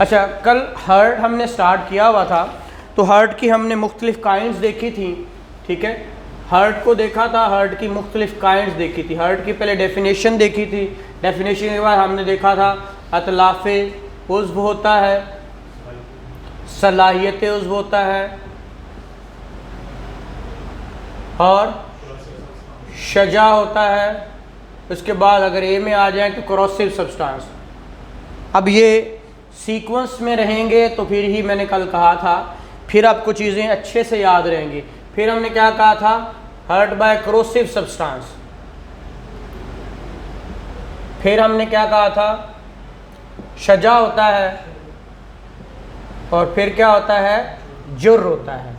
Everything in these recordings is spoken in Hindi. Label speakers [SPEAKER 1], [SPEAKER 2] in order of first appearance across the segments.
[SPEAKER 1] अच्छा, कल हर्ट हमने स्टार्ट किया हुआ था, तो हर्ट की हमने मुख्तलिफ काइंड्स देखी थी, ठीक है। हर्ट को देखा था, हर्ट की मुख्तलिफ काइंड्स देखी थी। हर्ट की पहले डेफिनेशन देखी थी, डेफिनेशन के बाद हमने देखा था अतलाफ़े उज़्व होता है, सलाहियत उज़्व होता है और शजा होता है। उसके बाद अगर ए में आ जाए तो करोसिव सब्सटेंस। अब ये सीक्वेंस में रहेंगे तो फिर ही मैंने कल कहा था, फिर आपको चीज़ें अच्छे से याद रहेंगी। फिर हमने क्या कहा था, हर्ट बाय करोसिव सब्सटेंस। फिर हमने क्या कहा था, शजा होता है, और फिर क्या होता है, जुर्र होता है।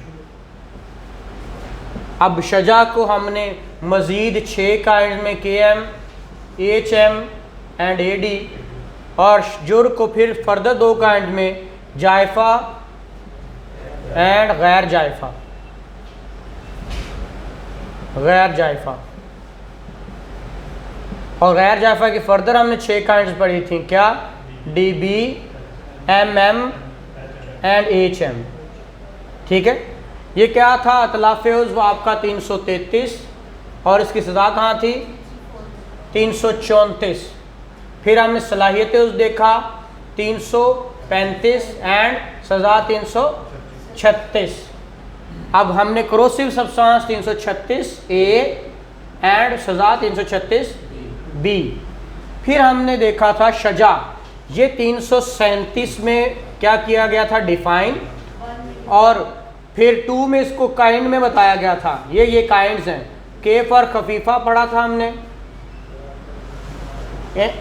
[SPEAKER 1] अब शजा को हमने मज़ीद 6 काइंड में KM, HM एंड AD, और जुर्र को फिर फर्दर 2 काइंड में जायफ़ा एंड गैर जायफ़ा, गैर जायफ़ा। और गैर जायफ़ा की फर्दर हमने 6 काइंड्स पढ़ी थी, क्या, DB, MM एंड HM, ठीक है। ये क्या था, अतलाफ़े उज़्व आपका 333, और इसकी सज़ा कहाँ थी, 334। फिर हमने सलाहियत उज़्व देखा 335 एंड सज़ा 336। अब हमने करोसिव सब्सटेंस 336A एंड सज़ा 336B। फिर हमने देखा था शजा, ये 337 में क्या किया गया था, डिफाइन, और फिर 2 में इसको काइंड में बताया गया था। ये काइंड्स हैं। K फॉर खफीफा पढ़ा था हमने,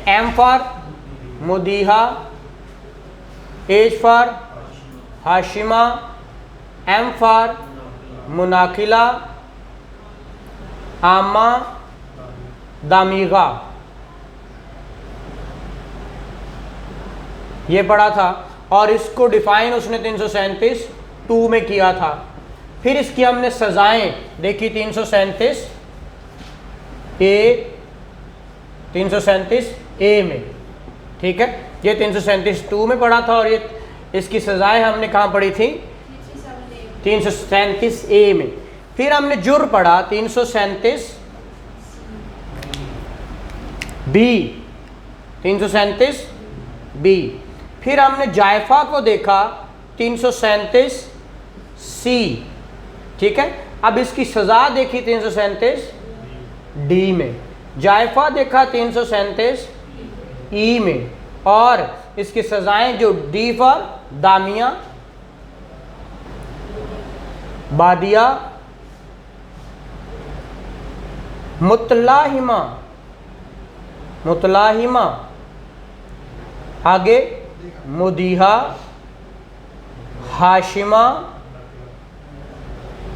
[SPEAKER 1] M फॉर मुदीहा, H फॉर हाशिमा, M फॉर मुनाकिला, आमा, दामीगा, ये पढ़ा था। और इसको डिफाइन उसने 337 2 में किया था। फिर इसकी हमने सजाएं देखी 337 A में, ठीक है। ये 337 2 में पढ़ा था, और ये इसकी सजाएं हमने कहाँ पढ़ी थी, 337 A में। फिर हमने जुर्र पढ़ा 337 B, 337 B। फिर हमने जायफ़ा को देखा 337 C, ठीक है। अब इसकी सज़ा देखी 337 D में, जायफ़ा देखा 337 E में, और इसकी सज़ाएं जो D फॉर दामिया, बादिया, मुतलाहिमा, मुतलाहिमा, आगे मुदीहा, हाशिमा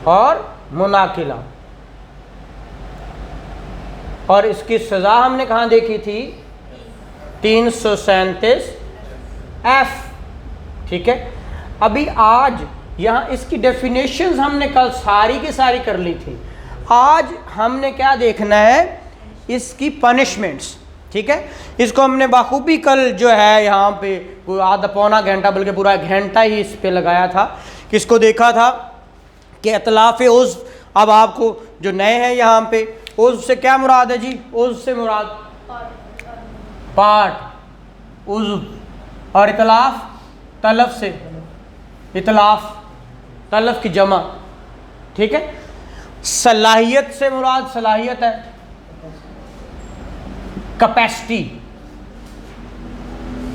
[SPEAKER 1] और मुनाकिला। और इसकी सज़ा हमने कहाँ देखी थी, 337 F, ठीक है। अभी आज यहाँ इसकी डेफिनेशंस हमने कल सारी की सारी कर ली थी। आज हमने क्या देखना है, इसकी पनिशमेंट्स, ठीक है। इसको हमने बाखूबी कल जो है यहाँ पे आधा पौना घंटा, बल्कि पूरा घंटा ही इस पे लगाया था। किसको देखा था कि अतलाफ़े उज़्व, अब आपको जो नए हैं यहाँ पे, उज़्व से क्या मुराद है जी, उज़्व से मुराद पार्ट, उज़्व, और इतलाफ़ तलफ़ से, इतलाफ़ तलफ़ की जमा, ठीक है। सलाहियत से मुराद सलाहियत है, कैपेसिटी,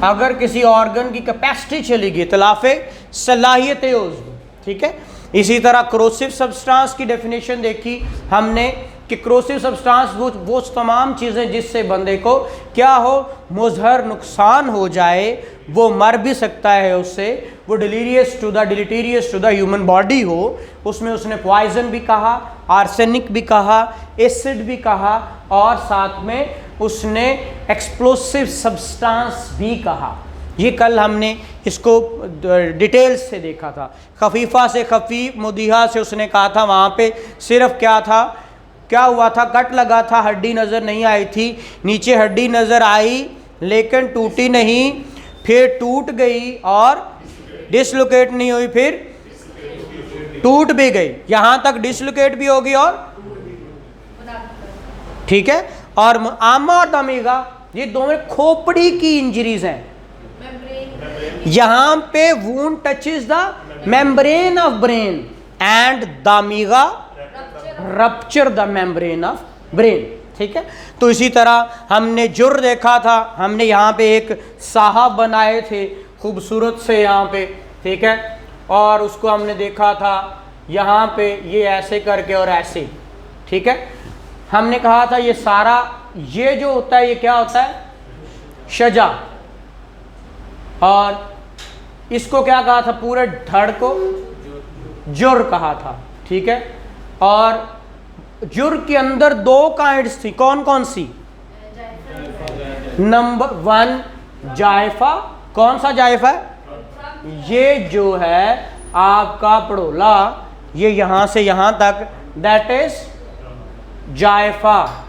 [SPEAKER 1] अगर किसी ऑर्गन की कैपेसिटी चली गई, इतलाफ़े सलाहियत उज़्व, ठीक है। इसी तरह करोसिव सब्सटेंस की डेफिनेशन देखी हमने कि करोसिव सब्सटेंस वो तमाम चीज़ें जिससे बंदे को क्या हो, मुज़हर नुकसान हो जाए, वो मर भी सकता है उससे, वो डिलीटीरियस टू द ह्यूमन बॉडी हो। उसमें उसने पॉइजन भी कहा, आर्सेनिक भी कहा, एसिड भी कहा, और साथ में उसने एक्सप्लोसिव सब्सटेंस भी कहा। ये कल हमने इसको डिटेल्स से देखा था। खफीफ़ा से खफीफ, मुदीहा से उसने कहा था, वहाँ पे सिर्फ क्या था, क्या हुआ था, कट लगा था, हड्डी नज़र नहीं आई थी, नीचे हड्डी नज़र आई लेकिन टूटी नहीं। फिर टूट गई और डिसलोकेट नहीं हुई, फिर टूट भी गई, यहां तक डिसलोकेट भी होगी और ठीक है। और आमा और दामिगा ये दोनों खोपड़ी की इंजरीज हैं। यहां पे wound touches the membrane of brain and दामिगा rupture the membrane of brain, ठीक है। तो इसी तरह हमने जुर देखा था, हमने यहाँ पे एक साहब बनाए थे खूबसूरत से यहाँ पे, ठीक है, और उसको हमने देखा था यहाँ पे ये ऐसे करके और ऐसे, ठीक है। हमने कहा था ये सारा ये जो होता है ये क्या होता है, शजा, और इसको क्या कहा था, पूरे धड़ को जुर कहा था, ठीक है। और जुर के अंदर दो काइंड्स थी, कौन कौन सी? नंबर 1 जायफा, कौन सा जायफा है? ये जो है आपका पड़ोला, ये यहां से यहां तक, दैट इज जायफा।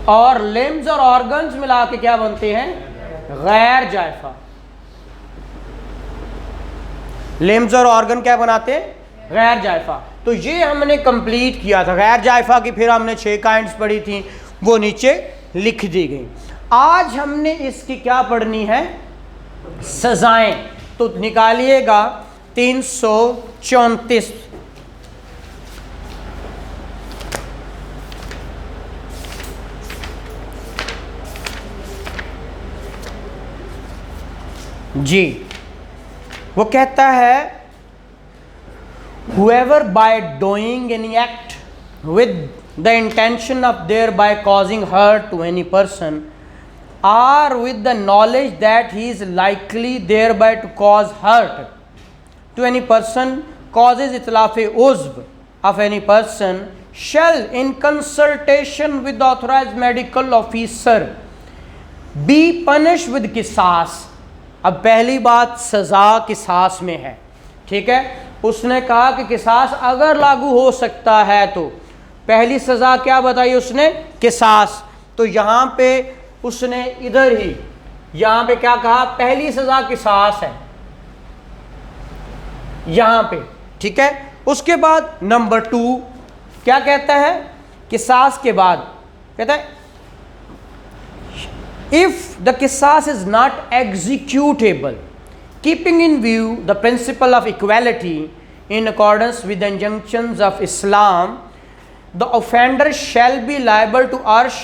[SPEAKER 1] और लिम्स और ऑर्गन्स मिला के क्या बनते हैं? गैर जायफा। लिम्स और ऑर्गन क्या बनाते हैं? गैर जायफा। तो ये हमने कंप्लीट किया था गैर जायफा की, फिर हमने 6 काइंड्स पढ़ी थी, वो नीचे लिख दी गई। आज हमने इसकी क्या पढ़नी है? सजाएं। तो निकालिएगा 334। जी, वो कहता है whoever by doing any act with the intention of thereby causing hurt to any person or with the knowledge that he is likely thereby to cause hurt to any person causes itlaf-e uzv of any person shall in consultation with the authorized medical officer be punished with qisas। अब पहली बात सजा किसास में है, ठीक है। उसने कहा कि किसास अगर लागू हो सकता है तो पहली सजा क्या बताई उसने? किसास। तो यहां पे उसने इधर ही यहां पे क्या कहा? पहली सजा किसास है यहां पे, ठीक है। उसके बाद नंबर 2 क्या कहता है? किसास के बाद कहता है if the qisas is not executable keeping in view the principle of equality in accordance with the injunctions of Islam, the offender shall be liable to arsh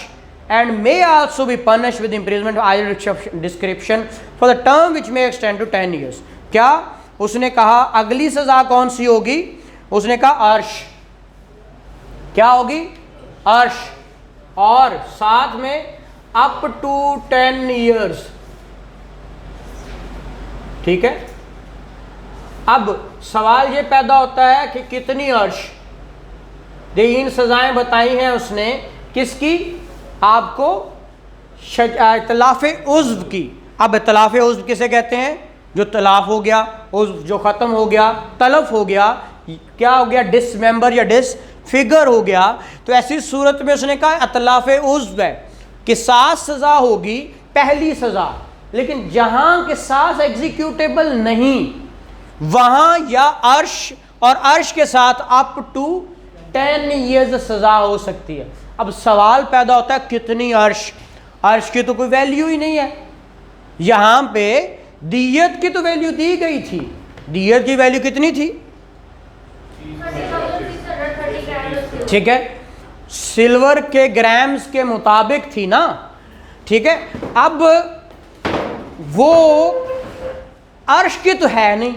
[SPEAKER 1] and may also be punished with imprisonment of either description for the term which may extend to 10 years। क्या उसने कहा? अगली सजा कौन सी होगी? उसने कहा अर्श। क्या होगी? अर्श, और साथ में अप टू 10 years, ठीक है। अब सवाल ये पैदा होता है कि कितनी अर्श? 3 सजाएं बताई हैं उसने, किसकी? आपको इतलाफ़े उज़्व की। अब इतलाफ़े उज़्व किसे कहते हैं? जो तलाफ हो गया, उज़्व जो ख़त्म हो गया, तलफ हो गया, क्या हो गया? डिसमेंबर या डिसफिगर हो गया। तो ऐसी सूरत में उसने कहा इतलाफ़े उज़्व है, किसास सजा होगी पहली सजा, लेकिन जहां किसास एग्जीक्यूटेबल नहीं वहां या अर्श और अर्श के साथ अप टू 10 years सजा हो सकती है। अब सवाल पैदा होता है कितनी अर्श? अर्श की तो कोई वैल्यू ही नहीं है। यहां पे दियत की तो वैल्यू दी गई थी। दियत की वैल्यू कितनी थी? ठीक है, सिल्वर के ग्राम्स के मुताबिक थी ना, ठीक है। अब वो अर्श की तो है नहीं,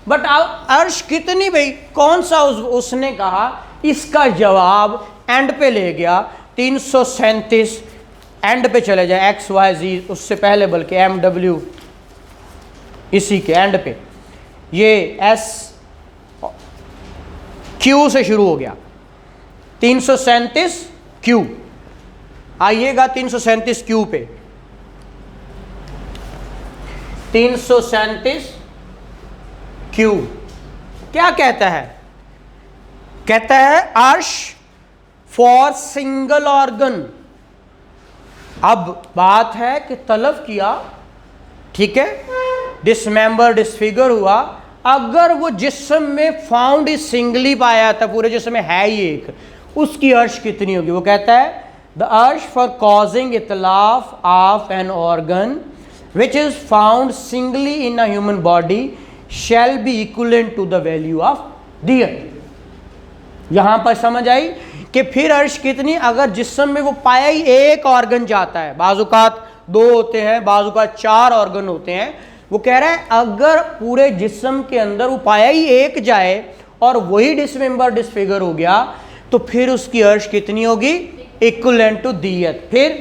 [SPEAKER 1] बट अब अर्श कितनी भाई? कौन सा? उसने कहा इसका जवाब एंड पे ले गया 337 एंड पे चले जाए, XYZ उससे पहले बल्कि MW इसी के एंड पे, ये SQ से शुरू हो गया 337 Q। आइएगा 337 Q पे, 337 Q क्या कहता है? कहता है अर्श फॉर सिंगल ऑर्गन। अब बात है कि तलब किया ठीक है, डिसमेंबर डिसफिगर हुआ, अगर वो जिस्म में फाउंड इज सिंगली पाया था, पूरे जिस्म में है ही एक, उसकी अर्श कितनी होगी? वो कहता है द अर्श फॉर कॉजिंग इतलाफ of an organ which is found singly in a human body shall be equivalent to the value of दियत। यहां पर समझ आई कि फिर अर्श कितनी, अगर जिस्म में वो पाया ही एक ऑर्गन जाता है, बाजुकात 2 होते हैं, बाजुकात 4 ऑर्गन होते हैं, वो कह रहा है अगर पूरे जिस्म के अंदर वो पाया ही एक जाए और वही डिसमेंबर डिसफिगर हो गया, तो फिर उसकी अर्श कितनी होगी? इक्विवेलेंट टू दियत। फिर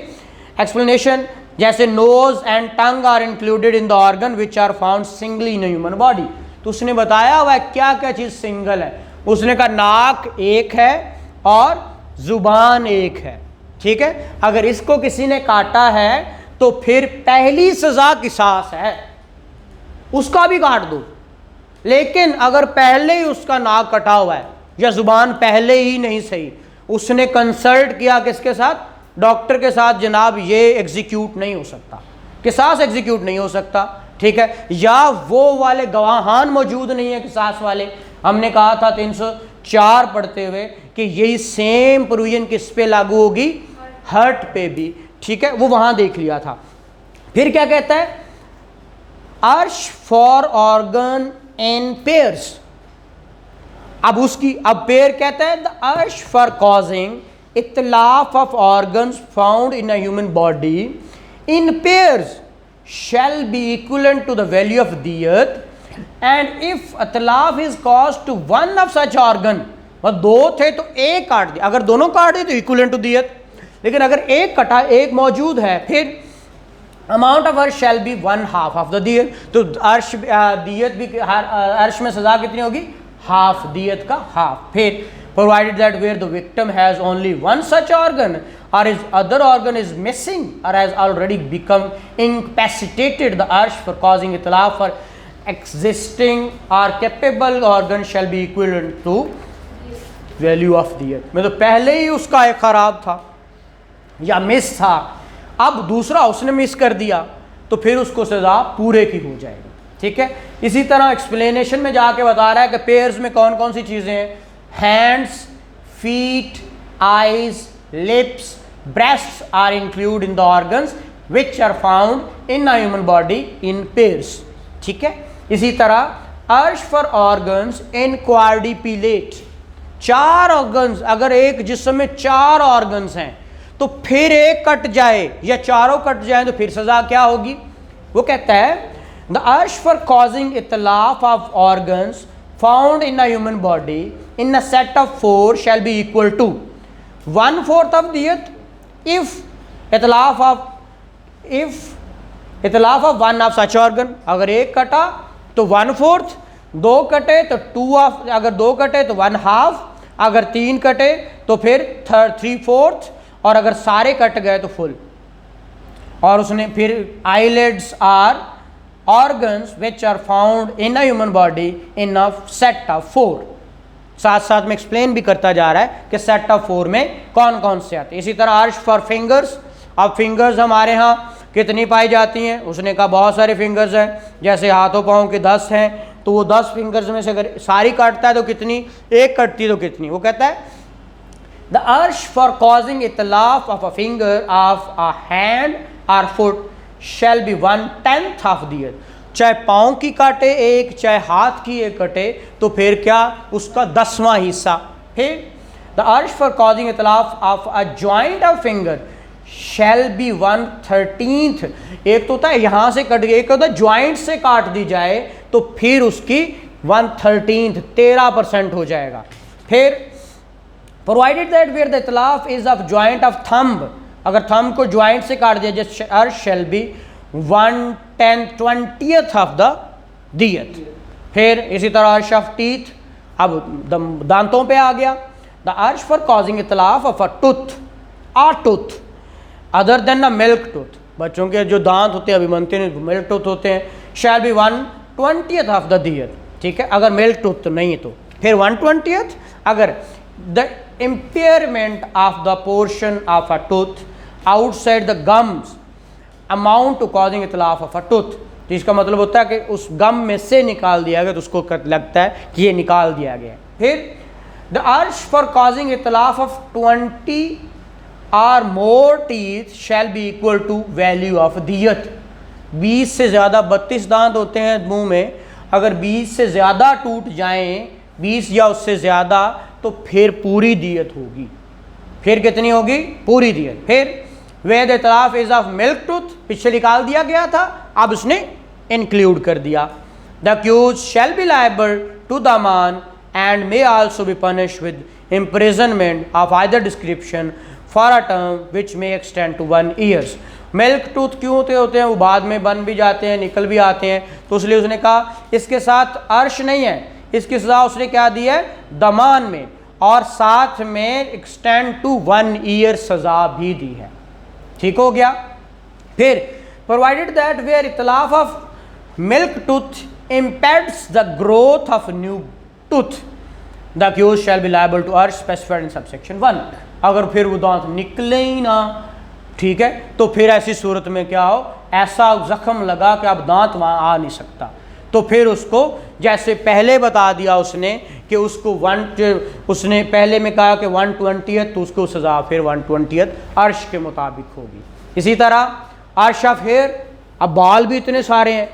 [SPEAKER 1] एक्सप्लेनेशन, जैसे nose and tongue are included in the organ which are found singly in human body. तो उसने बताया हुआ है क्या क्या चीज सिंगल है। उसने कहा नाक एक है और जुबान एक है, ठीक है। अगर इसको किसी ने काटा है तो फिर पहली सजा किसास है, उसका भी काट दो। लेकिन अगर पहले ही उसका नाक कटा हुआ है या जुबान पहले ही नहीं सही, उसने कंसल्ट किया किसके साथ? डॉक्टर के साथ, जनाब ये एग्जीक्यूट नहीं हो सकता, किसास एग्जीक्यूट नहीं हो सकता, ठीक है। या वो वाले गवाहान मौजूद नहीं है किसास वाले। हमने कहा था 304 पढ़ते हुए कि यही सेम प्रोविजन किस पे लागू होगी? हर्ट पे भी, ठीक है, वो वहां देख लिया था। फिर क्या कहता है? अर्श फॉर ऑर्गन इन पेयर्स। अब पेयर कहता है द अर्श फॉर कॉजिंग इतलाफ of organs found in a human body in pairs shall be equivalent to the value of diyat, and if इतलाफ is caused to one of such organ, और 2 थे तो एक काट दिया, अगर दोनों काट दिए तो इक्विवेलेंट टू दियत। लेकिन अगर एक कटा, एक मौजूद है, फिर अमाउंट ऑफ अर्श शैल बी 1/2 ऑफ द दियत। तो अर्श दियत भी, अर्श में सजा कितनी होगी? हाफ, दियत का हाफ। फिर provided that where the victim has only one such organ or his other organ is missing or has already become incapacitated, the arsh for causing itlaf for existing or capable organ shall be equivalent to value of diyat। में तो पहले ही उसका एक खराब था या मिस था, अब दूसरा उसने मिस कर दिया, तो फिर उसको सजा पूरे की हो जाएगी, ठीक है। इसी तरह एक्सप्लेनेशन में जाके बता रहा है कि पेयर्स में कौन कौन सी चीज़ें हैं? Hands, feet, eyes, lips, breasts are included in the organs which are found in a human body in pairs, ठीक है। इसी तरह अर्श फॉर ऑर्गन्स इन क्वाड्रिपिलेट, 4 ऑर्गन्स, अगर एक जिस्म में 4 ऑर्गन्स हैं तो फिर एक कट जाए या चारों कट जाए तो फिर सजा क्या होगी? वो कहता है द अर्श फॉर कॉजिंग इतलाफ of organs found in a human body in a set of 4 shall be equal to 1/4 of diyat if इतलाफ of one of such organ. अगर एक कटा तो 1/4, 2 कटे तो 2 ऑफ, अगर 2 कटे तो 1/2, अगर 3 कटे तो फिर 3/4, और अगर सारे कट गए तो फुल। और उसने फिर eyelids are organs which are found in a human body in a set of 4, साथ साथ में एक्सप्लेन भी करता जा रहा है कि सेट ऑफ 4 में कौन कौन से आते हैं। इसी तरह अर्श फॉर फिंगर्स। अब फिंगर्स हमारे यहाँ कितनी पाई जाती हैं? उसने कहा बहुत सारे फिंगर्स हैं, जैसे हाथों पाँव के 10 हैं, तो वो 10 फिंगर्स में से अगर सारी काटता है तो कितनी, एक कटती तो कितनी? वो कहता है द अर्श फॉर कॉजिंग इतलाफ of a finger of a hand और फुट शैल बी 1/10 ऑफ दियत। चाहे पाँव की काटे एक, चाहे हाथ की एक कटे, तो फिर क्या? उसका 10वां हिस्सा। फिर द अर्श फॉर कॉजिंग इतलाफ of a joint of finger shall be 1/13। एक तो होता है यहाँ से कट गया, एक होता है ज्वाइंट से काट दी जाए तो फिर उसकी 1/13, 13% हो जाएगा। फिर प्रोवाइडेड दैट वेयर द इतलाफ is of joint of thumb, अगर थंब को ज्वाइंट से काट दिया जाए, अर्श शैल बी 1/20 ऑफ द दियत। फिर इसी तरह अर्श ऑफ टीथ, अब दांतों पे आ गया। द अर्श फॉर कॉजिंग इतलाफ of a tooth other than a milk tooth, बच्चों के जो दांत होते हैं अभी बनते हैं मिल्क टूथ होते हैं, शैल बी 1/20 ऑफ द दियत, ठीक है। अगर मिल्क टूथ तो नहीं है तो फिर 1/20। अगर the impairment of the portion of a tooth outside the gums amount to causing इतलाफ of a tooth, तो इसका मतलब होता है कि उस गम में से निकाल दिया गया, तो उसको लगता है कि ये निकाल दिया गया। फिर द अर्श फॉर कॉजिंग इतलाफ of 20 or more teeth shall be equal to value of दियत। 20 से ज़्यादा 32 दांत होते हैं मुंह में, अगर 20 से ज़्यादा टूट जाएं, 20 या उससे ज़्यादा, तो फिर पूरी दियत होगी। फिर कितनी होगी? पूरी दियत। फिर वेद इतलाफ इज ऑफ मिल्क टूथ, पीछे निकाल दिया गया था, अब उसने इंक्लूड कर दिया। The accused shall be liable to दामान and may also be punished with imprisonment of either description for a term which may extend to 1 years. Milk tooth क्यों होते हैं? वो बाद में बन भी जाते हैं, निकल भी आते हैं, तो इसलिए उसने कहा इसके साथ अर्श नहीं है, इसकी सजा उसने क्या दी है? दमान में, और साथ में एक्सटेंड टू 1 ईयर सजा भी दी है। ठीक हो गया। फिर प्रोवाइडेड दैट वेयर इतलाफ of milk tooth impedes the growth of new tooth the accused shall be liable to अर्श स्पेसिफाइड इन सबसेक्शन 1। अगर फिर वो दांत निकले ही ना, ठीक है, तो फिर ऐसी सूरत में क्या हो? ऐसा जख्म लगा कि अब दांत वहाँ आ नहीं सकता, तो फिर उसको जैसे पहले बता दिया उसने कि उसको उसने पहले में कहा कि 1/20, तो उसको सज़ा फिर 1/20 अर्श के मुताबिक होगी। इसी तरह अर्श ऑफ हेयर, अब बाल भी इतने सारे हैं,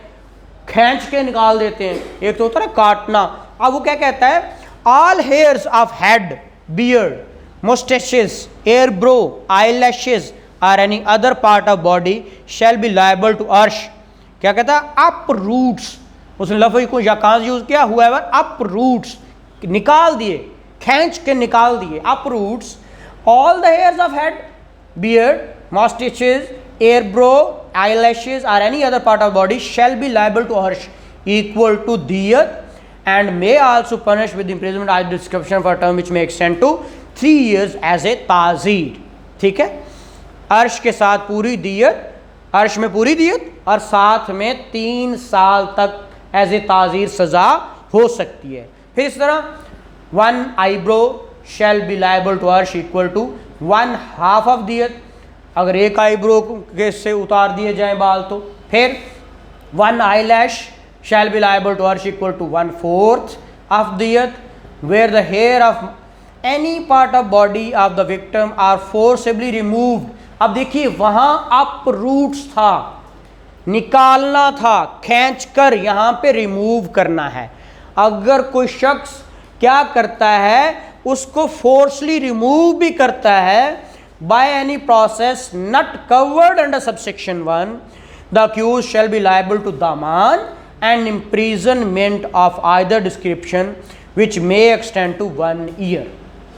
[SPEAKER 1] खींच के निकाल देते हैं, एक तो होता है काटना। अब वो क्या कहता है? All hairs of head, beard, moustaches, eyebrow, eyelashes और any other part of body shall be liable to अर्श। क्या कहता है? अप रूट्स, उसने लफ्ज़ को या कहाँ यूज़ किया? हुआ है अप रूट्स, निकाल दिए, खींच के निकाल दिए, uproots. All the hairs of head, beard, moustaches, eyebrow, eyelashes और any other part of body shall be liable to अर्श equal to diyat and may also punish with imprisonment as description for term which may extend to 3 years as a tazir. ठीक है, अर्श के साथ पूरी दियत, अर्श में पूरी दियत और साथ में 3 साल तक एज ए ताज़ीर सज़ा हो सकती है। फिर इस तरह 1 eyebrow shall be liable to अर्श इक्वल टू 1/2 ऑफ दियत, अगर एक आईब्रो के से उतार दिए जाएं बाल तो। फिर 1 eyelash shall be liable to अर्श equal to 1/4 of diyat where the hair of any part of body of the victim are forcibly removed. अब देखिए वहाँ अप रूट्स था, निकालना था, खींच कर यहाँ पे रिमूव करना है। अगर कोई शख्स क्या करता है? उसको फोर्सली रिमूव भी करता है by any process not covered under subsection 1, the accused shall be liable to दामान and imprisonment of either description which may extend to 1 year.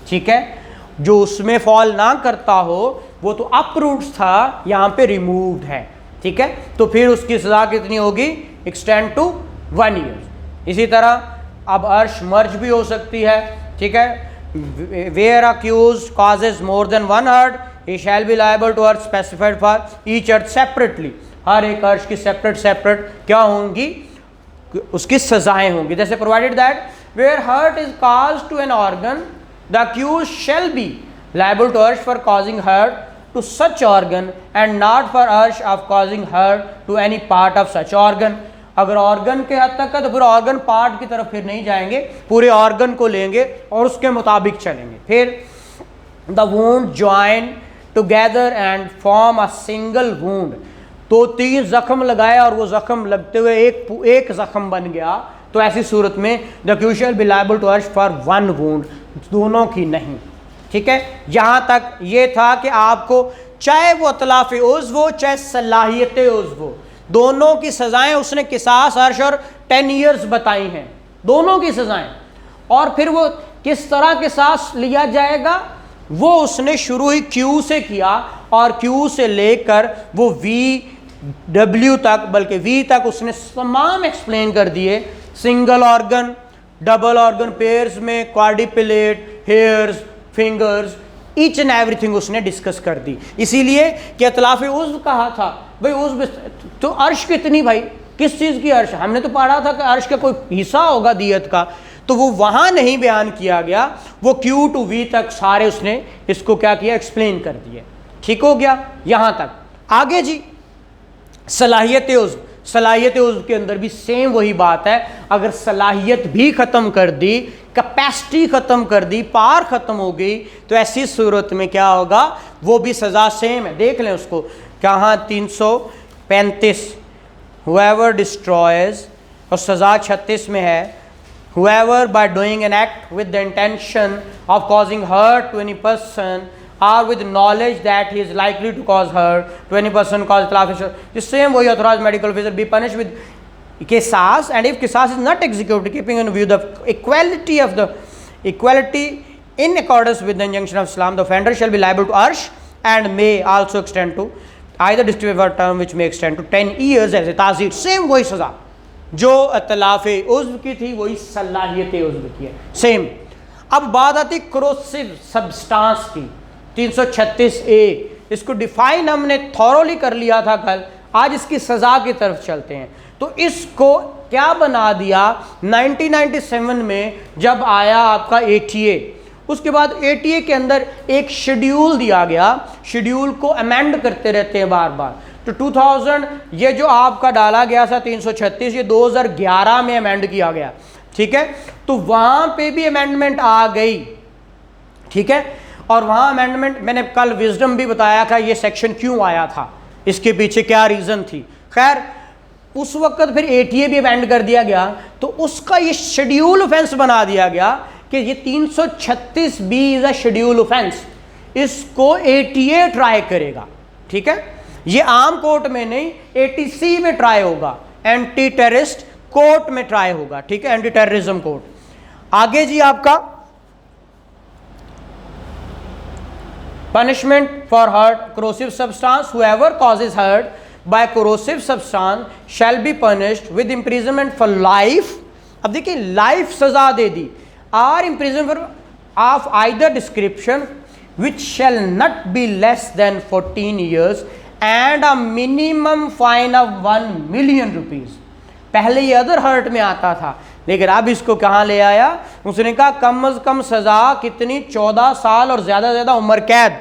[SPEAKER 1] ठीक है, जो उसमें फॉल ना करता हो वो तो अपरूट्स था, यहाँ पे रिमूव्ड है। ठीक है, तो फिर उसकी सजा कितनी होगी? Extend to 1 year. इसी तरह अब अर्श मर्ज भी हो सकती है। ठीक है, where accused causes more than 1 hurt he shall be liable to अर्श specified for each hurt separately. हर एक अर्श की सेपरेट क्या होंगी? उसकी सजाएं होंगी। जैसे provided that where hurt is caused to an organ the accused shall be liable to urge for causing hurt to such organ and not for urge of causing hurt to any part of such organ। अगर ऑर्गन के हद तक है तो फिर ऑर्गन पार्ट की तरफ फिर नहीं जाएंगे, पूरे ऑर्गन को लेंगे और उसके मुताबिक चलेंगे। फिर the wound join together and form a single wound, तो 3 जख्म लगाए और वो जख्म लगते हुए एक जख्म बन गया, तो ऐसी सूरत में the accused shall be liable to अर्ज फॉर 1 वुंड, दोनों की नहीं। ठीक है, यहाँ तक ये था कि आपको चाहे वो इतलाफ उज़्व हो चाहे सलाहियत उज़्व हो, दोनों की सज़ाएं उसने किसास, अर्श और 10 years बताई हैं, दोनों की सज़ाएं। और फिर वो किस तरह किसास लिया जाएगा वो उसने शुरू ही क्यू से किया और क्यू से लेकर वो VW तक, बल्कि V तक उसने तमाम एक्सप्लेन कर दिए। Single organ, double organ pairs में, quadruplet, hairs, fingers, each and everything उसने डिस्कस कर दी। इसीलिए कि इतलाफ उज़्व कहा था, भाई उज़्व तो अर्श कितनी, भाई किस चीज़ की अर्श? हमने तो पढ़ा था कि अर्श का कोई हिस्सा होगा दियत का, तो वो वहाँ नहीं बयान किया गया, वो Q to V तक सारे उसने इसको क्या किया? एक्सप्लेन कर दिए। ठीक हो गया यहाँ तक। आगे जी सलाहियत उज़्व, सलाहियत उज़्व के अंदर भी सेम वही बात है, अगर सलाहियत भी ख़त्म कर दी, कैपेसिटी ख़त्म कर दी, पार ख़त्म हो गई, तो ऐसी सूरत में क्या होगा, वो भी सज़ा सेम है। देख लें उसको, कहाँ 335 whoever destroys, और सज़ा 36 में है whoever by doing an act with the intention of causing hurt to any person or with knowledge that he is likely to cause hurt to any person cause itlaaf, the same way authorized medical officer be punished with qisas, and if qisas is not executed keeping in view the equality in accordance with the injunction of Islam, the offender shall be liable to arsh and may also extend to either distributive term which may extend to 10 years as a ताज़ीर। Same वही सज़ा जो इत्तलाफ़ उज़्व की थी वही सलाहियत उज़्व की है, सेम। अब बात आती क्रोसिव सब्सटेंस की, 336A, इसको डिफाइन हमने थॉरोली कर लिया था कल, आज इसकी सज़ा की तरफ चलते हैं। तो इसको क्या बना दिया 1997 में जब आया आपका ATA, उसके बाद ATA के अंदर एक शेड्यूल दिया गया, शेड्यूल को अमेंड करते रहते हैं बार बार। तो 2000 ये जो आपका डाला गया था 336, ये 2011 में अमेंड किया गया, ठीक है। तो वहाँ पे भी अमेंडमेंट आ गई, ठीक है। और वहाँ अमेंडमेंट, मैंने कल विजडम भी बताया था ये सेक्शन क्यों आया था, इसके पीछे क्या रीज़न थी। खैर उस वक्त फिर ATA भी अमेंड कर दिया गया, तो उसका ये शेड्यूल ऑफेंस बना दिया गया कि ये 336B is a schedule offence, इसको ATA ट्राई करेगा, ठीक है। ये आम कोर्ट में नहीं, ATC में ट्राई होगा, एंटी टेररिस्ट कोर्ट में ट्राई होगा, ठीक है, एंटी टेररिज्म कोर्ट। आगे जी आपका punishment for hurt corrosive substance, whoever causes hurt by corrosive substance shall be punished with imprisonment for life। अब देखिए लाइफ सजा दे दी, or imprisonment of either description which shall not be less than 14 years and a minimum fine of 1 million rupees। पहले ये अदर हर्ट में आता था, लेकिन अब इसको कहाँ ले आया, उसने कहा कम अज कम सज़ा कितनी, 14 साल और ज़्यादा से ज़्यादा उम्र कैद,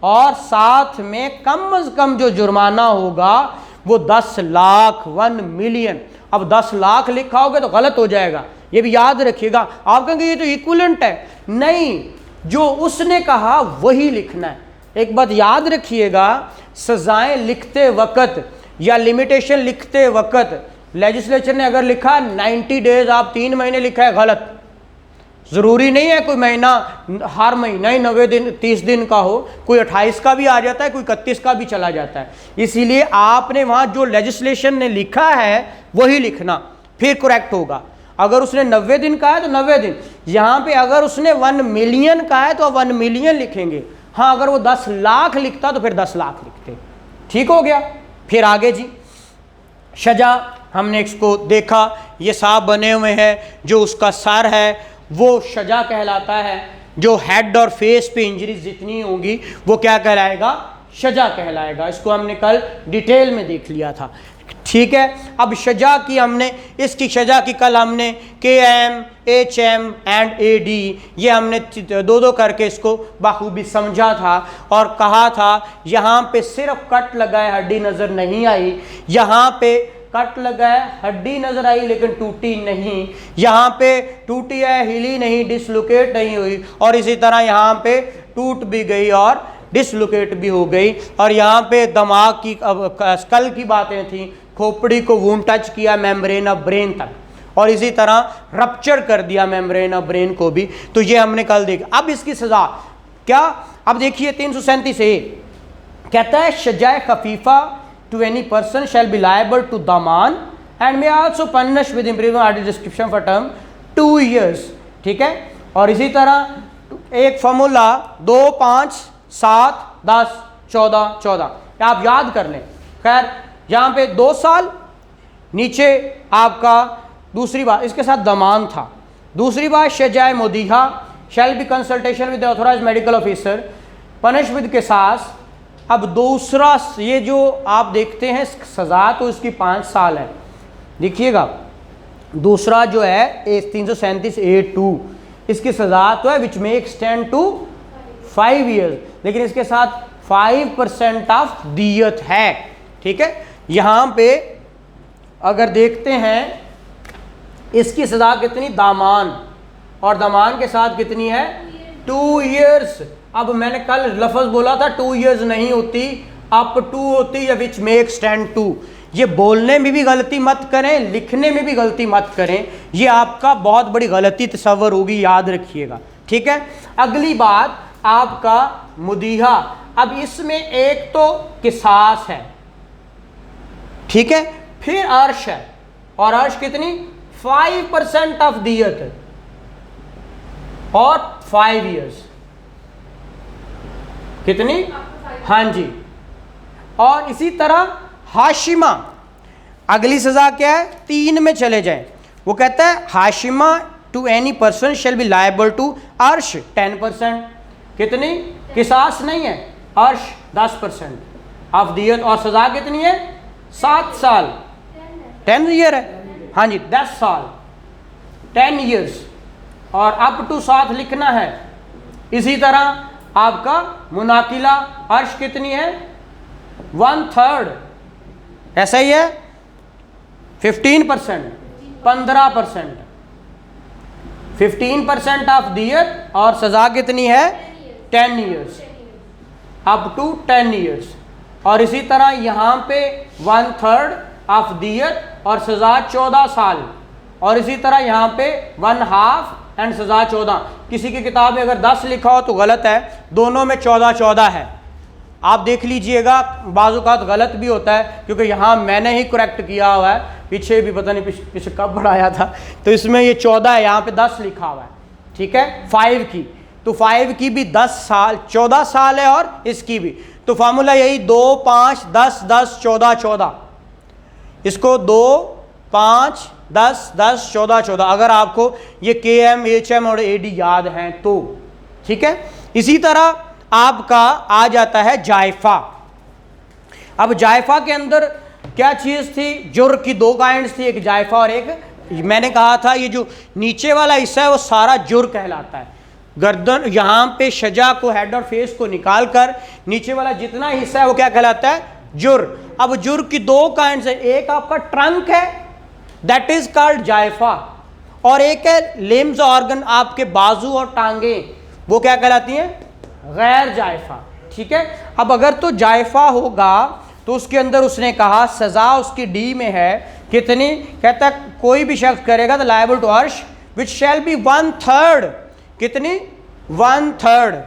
[SPEAKER 1] और साथ में कम अज कम जो जुर्माना होगा वो 10 लाख 1 मिलियन। अब 10 लाख लिखा होगा तो गलत हो जाएगा, ये भी याद रखिएगा। आप कहेंगे ये तो इक्विवेलेंट है, नहीं, जो उसने कहा वही लिखना है। एक बात याद रखिएगा, सजाएं लिखते वक्त या लिमिटेशन लिखते वक्त लेजिस्लेचर ने अगर लिखा 90 डेज, आप 3 महीने लिखा है, गलत। ज़रूरी नहीं है कोई महीना हर महीना ही 90 दिन 30 दिन का हो, कोई 28 का भी आ जाता है, कोई 31 का भी चला जाता है। इसीलिए आपने वहाँ जो लेजिस्लेशन ने लिखा है वही लिखना, फिर करेक्ट होगा। अगर उसने 90 दिन का है तो 90 दिन, यहाँ पे अगर उसने 1 मिलियन का है तो 1 मिलियन लिखेंगे। हाँ, अगर वो 10 लाख लिखता तो फिर 10 लाख लिखते, ठीक हो गया। फिर आगे जी सजा, हमने इसको देखा, ये सांप बने हुए हैं, जो उसका सर है वो सजा कहलाता है, जो हेड और फेस पे इंजरीज जितनी होंगी वो क्या कहलाएगा, सजा कहलाएगा। इसको हमने कल डिटेल में देख लिया था, ठीक है। अब सजा की हमने, इसकी सजा की कल हमने KM, HM एंड AD ये हमने दो करके इसको बाखूबी समझा था और कहा था यहाँ पे सिर्फ कट लगा है, हड्डी नज़र नहीं आई, यहाँ पे कट लगा है, हड्डी नजर आई लेकिन टूटी नहीं, यहाँ पे टूटी है, हिली नहीं, डिसलोकेट नहीं हुई, और इसी तरह यहाँ पे टूट भी गई और डिसलोकेट भी हो गई। और यहाँ पे दिमाग की स्कल की बातें थी, खोपड़ी को वूंड टच किया मेम्ब्रेन ऑफ ब्रेन तक, और इसी तरह रप्चर कर दिया मेम्ब्रेन ऑफ ब्रेन को भी। तो ये हमने कल देखा। अब इसकी सज़ा क्या, अब देखिए 337A कहता है सजाए खफीफा to any person shall be liable to daman and may also punish with imprisonment under description for term 2 years, ठीक है। और इसी तरह एक फॉर्मूला 2, 5, 7, 10, 14, 14 आप याद कर लें। खैर यहाँ पे 2 साल, नीचे आपका दूसरी बात इसके साथ दमान था, दूसरी बात shajjah mudihah shall be consultation with authorise medical officer punish with qisas. अब दूसरा ये जो आप देखते हैं सज़ा तो इसकी 5 साल है, देखिएगा दूसरा जो है 337A2 इसकी सज़ा तो है विच में एक्सटेंड टू 5 ईयर्स, लेकिन इसके साथ 5% ऑफ दियत है, ठीक है। यहाँ पे अगर देखते हैं इसकी सज़ा कितनी, दामान, और दामान के साथ कितनी है 2 ईयर्स। अब मैंने कल लफ्ज़ बोला था 2 ईयर्स नहीं होती, अप टू होती या विच मे एक्सटेंड टू। ये बोलने में भी गलती मत करें, लिखने में भी गलती मत करें, ये आपका बहुत बड़ी गलती तस्वर होगी, याद रखिएगा, ठीक है। अगली बात आपका मुदीहा। अब इसमें एक तो किसास है, ठीक है, फिर अर्श है, और अर्श कितनी 5% ऑफ दियत है और 5 ईयर्स, कितनी, हाँ जी। और इसी तरह हाशिमा, अगली सजा क्या है, 3 में चले जाएं। वो कहता है हाशिमा to any person shall be liable to अर्श 10%, कितनी, किसास नहीं है, अर्श 10% ऑफ दियत, और सजा कितनी है 7 साल, 10 ईयर है, हाँ जी 10 साल 10 ईयर्स, और अप टू 7 लिखना है। इसी तरह आपका मुनाकिला, अर्श कितनी है 1/3, ऐसा ही है 15%, 15%, 15% ऑफ दियत, और सजा कितनी है 10 ईयर्स, अप टू 10 ईयर्स। और इसी तरह यहाँ पे 1/3 ऑफ दियत और सजा 14 साल, और इसी तरह यहाँ पे 1/2 एंड सजा 14। किसी की किताब में अगर 10 लिखा हो तो गलत है, दोनों में 14 है, आप देख लीजिएगा, बाज़-औक़ात गलत भी होता है, क्योंकि यहाँ मैंने ही करेक्ट किया हुआ है, पीछे भी पता नहीं पीछे कब बढ़ाया था, तो इसमें ये 14 है, यहाँ पे 10 लिखा हुआ है, ठीक है। 5 की, तो 5 की भी 10 साल 14 साल है, और इसकी भी, तो फार्मूला यही 2, 5, 10, 10, 14, 14, इसको 2, 5, 10, 10, 14, 14, अगर आपको ये KM, HM और AD याद हैं तो, ठीक है। इसी तरह आपका आ जाता है जायफा। अब जायफा के अंदर क्या चीज़ थी, जुर की 2 काइंड्स थी, एक जायफा और एक, मैंने कहा था ये जो नीचे वाला हिस्सा है वो सारा जुर कहलाता है। गर्दन यहाँ पे शजा को, हेड और फेस को निकाल कर नीचे वाला जितना हिस्सा है वो क्या कहलाता है, जुर। अब जुर की 2 काइंड्स है, एक आपका ट्रंक है दैट इज कॉल्ड जायफा, और एक है लिम्स ऑर्गन, आपके बाजू और टांगे, वो क्या कहलाती हैं, गैर जायफा, ठीक है। अब अगर तो जायफा होगा तो उसके अंदर उसने कहा सजा उसकी डी में है कितनी, कहता कोई भी शख्स करेगा तो लायबल टू अर्श विच शैल बी 1/3, कितनी 1/3,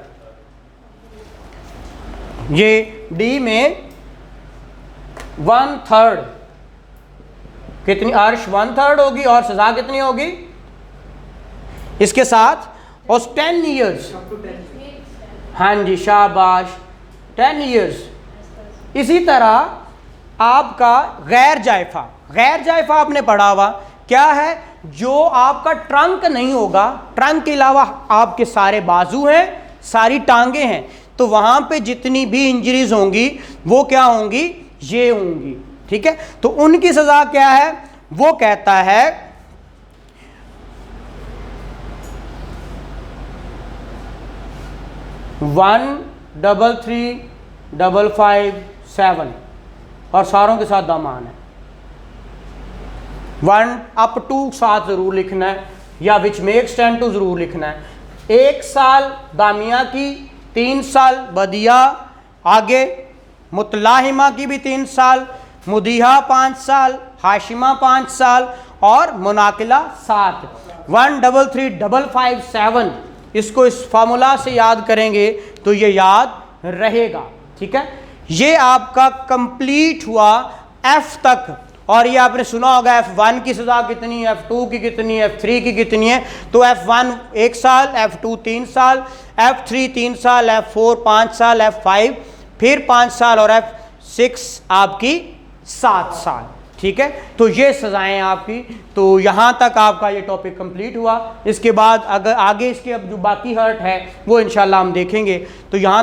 [SPEAKER 1] ये डी में 1/3, कितनी, अर्श 1/3 होगी, और सजा कितनी होगी इसके साथ, और 10 ईयर्स, हाँ जी शाबाश 10 ईयर्स। इसी तरह आपका गैर जायफा, गैर जायफा आपने पढ़ा हुआ क्या है, जो आपका ट्रंक नहीं होगा, ट्रंक के अलावा आपके सारे बाजू हैं, सारी टांगे हैं, तो वहाँ पे जितनी भी इंजरीज होंगी वो क्या होंगी, ये होंगी, ठीक है। तो उनकी सज़ा क्या है, वो कहता है 1,3,3,5,5,7 और सारों के साथ दामान है। 1 अप टू 7 ज़रूर लिखना है, या विच मे एक्सटेंड टू ज़रूर लिखना है। 1 साल दामिया की, 3 साल बदिया, आगे मुतलाहिमा की भी 3 साल, मुदीहा 5 साल, हाशिमा 5 साल, और मुनाकिला 7। 1,3,3,5,5,7 इसको इस फार्मूला से याद करेंगे तो ये याद रहेगा, ठीक है। ये आपका कंप्लीट हुआ F तक, और ये आपने सुना होगा F1 की सज़ा कितनी है, F2 की कितनी है, F3 की कितनी है, तो F1 1 साल, F2 3 साल, F3 3 साल, F4 5 साल, F5 फिर 5 साल, और F6 आपकी 7 साल, ठीक है। तो ये सज़ाएं आपकी, तो यहाँ तक आपका ये टॉपिक कंप्लीट हुआ। इसके बाद अगर आगे इसके अब जो बाकी हर्ट है वो इंशाल्लाह हम देखेंगे। तो यहाँ